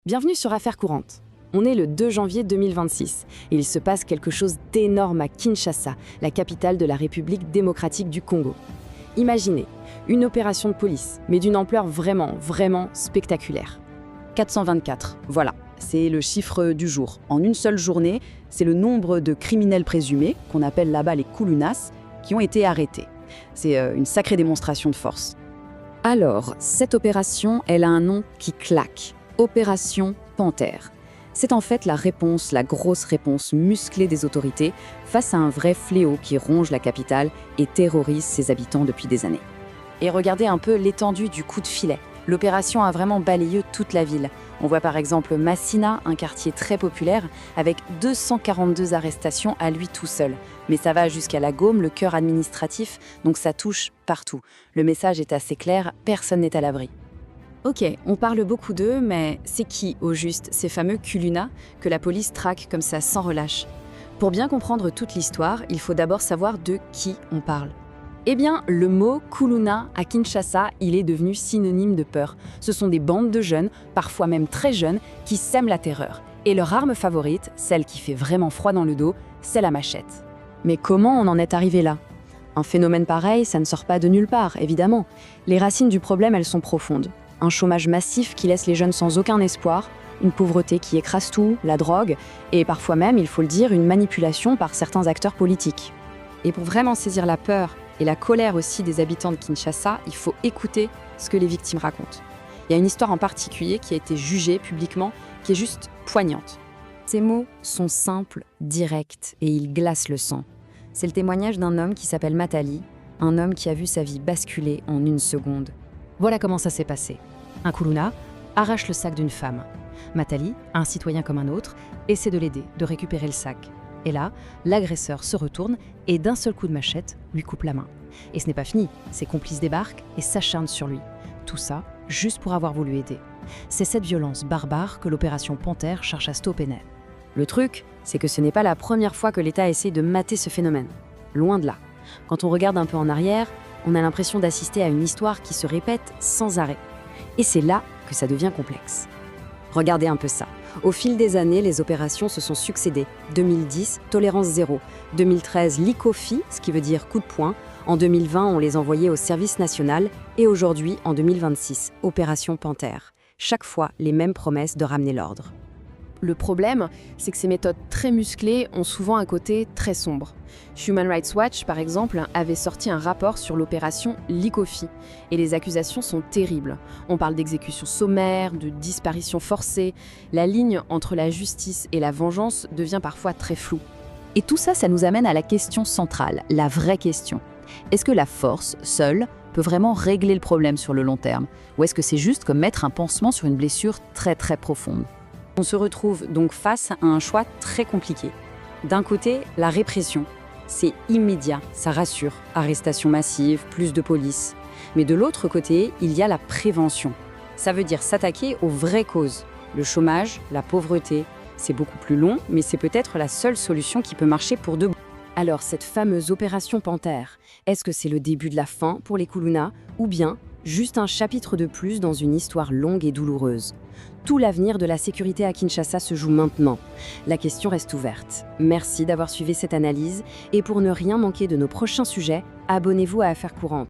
Bienvenue sur Affaires courantes. On est le 2 janvier 2026 et il se passe quelque chose d'énorme à Kinshasa, la capitale de la République démocratique du Congo. Imaginez, une opération de police, mais d'une ampleur vraiment spectaculaire. 424, voilà, c'est le chiffre du jour. En une seule journée, c'est le nombre de criminels présumés, qu'on appelle là-bas les Kulunas, qui ont été arrêtés. C'est une sacrée démonstration de force. Alors, cette opération, elle a un nom qui claque. Opération Panthère. C'est en fait la réponse, la grosse réponse musclée des autorités face à un vrai fléau qui ronge la capitale et terrorise ses habitants depuis des années. Et regardez un peu l'étendue du coup de filet. L'opération a vraiment balayé toute la ville. On voit par exemple Massina, un quartier très populaire, avec 242 arrestations à lui tout seul. Mais ça va jusqu'à la Gaume, le cœur administratif, donc ça touche partout. Le message est assez clair, personne n'est à l'abri. Ok, on parle beaucoup d'eux, mais c'est qui, au juste, ces fameux Kuluna que la police traque comme ça sans relâche? Pour bien comprendre toute l'histoire, il faut d'abord savoir de qui on parle. Eh bien, le mot Kuluna à Kinshasa, il est devenu synonyme de peur. Ce sont des bandes de jeunes, parfois même très jeunes, qui sèment la terreur. Et leur arme favorite, celle qui fait vraiment froid dans le dos, c'est la machette. Mais comment on en est arrivé là? Un phénomène pareil, ça ne sort pas de nulle part, évidemment. Les racines du problème, elles sont profondes. Un chômage massif qui laisse les jeunes sans aucun espoir, une pauvreté qui écrase tout, la drogue, et parfois même, il faut le dire, une manipulation par certains acteurs politiques. Et pour vraiment saisir la peur et la colère aussi des habitants de Kinshasa, il faut écouter ce que les victimes racontent. Il y a une histoire en particulier qui a été jugée publiquement, qui est juste poignante. Ces mots sont simples, directs, et ils glacent le sang. C'est le témoignage d'un homme qui s'appelle Matali, un homme qui a vu sa vie basculer en une seconde. Voilà comment ça s'est passé. Un Kuluna arrache le sac d'une femme. Matali, un citoyen comme un autre, essaie de l'aider, de récupérer le sac. Et là, l'agresseur se retourne et d'un seul coup de machette, lui coupe la main. Et ce n'est pas fini, ses complices débarquent et s'acharnent sur lui. Tout ça, juste pour avoir voulu aider. C'est cette violence barbare que l'opération Panthère cherche à stopper net. Le truc, c'est que ce n'est pas la première fois que l'État essaie de mater ce phénomène. Loin de là. Quand on regarde un peu en arrière, on a l'impression d'assister à une histoire qui se répète sans arrêt. Et c'est là que ça devient complexe. Regardez un peu ça. Au fil des années, les opérations se sont succédées. 2010, tolérance zéro. 2013, Likofi, ce qui veut dire coup de poing. En 2020, on les envoyait au service national. Et aujourd'hui, en 2026, opération Panthère. Chaque fois, les mêmes promesses de ramener l'ordre. Le problème, c'est que ces méthodes très musclées ont souvent un côté très sombre. Human Rights Watch, par exemple, avait sorti un rapport sur l'opération Likofi. Et les accusations sont terribles. On parle d'exécutions sommaires, de disparitions forcées. La ligne entre la justice et la vengeance devient parfois très floue. Et tout ça, ça nous amène à la question centrale, la vraie question. Est-ce que la force, seule, peut vraiment régler le problème sur le long terme? Ou est-ce que c'est juste comme mettre un pansement sur une blessure très profonde? On se retrouve donc face à un choix très compliqué. D'un côté, la répression. C'est immédiat, ça rassure. Arrestation massive, plus de police. Mais de l'autre côté, il y a la prévention. Ça veut dire s'attaquer aux vraies causes. Le chômage, la pauvreté. C'est beaucoup plus long, mais c'est peut-être la seule solution qui peut marcher pour de bon. Alors, cette fameuse opération Panthère, est-ce que c'est le début de la fin pour les Kuluna ou bien juste un chapitre de plus dans une histoire longue et douloureuse? Tout l'avenir de la sécurité à Kinshasa se joue maintenant. La question reste ouverte. Merci d'avoir suivi cette analyse et pour ne rien manquer de nos prochains sujets, abonnez-vous à Affaires courantes.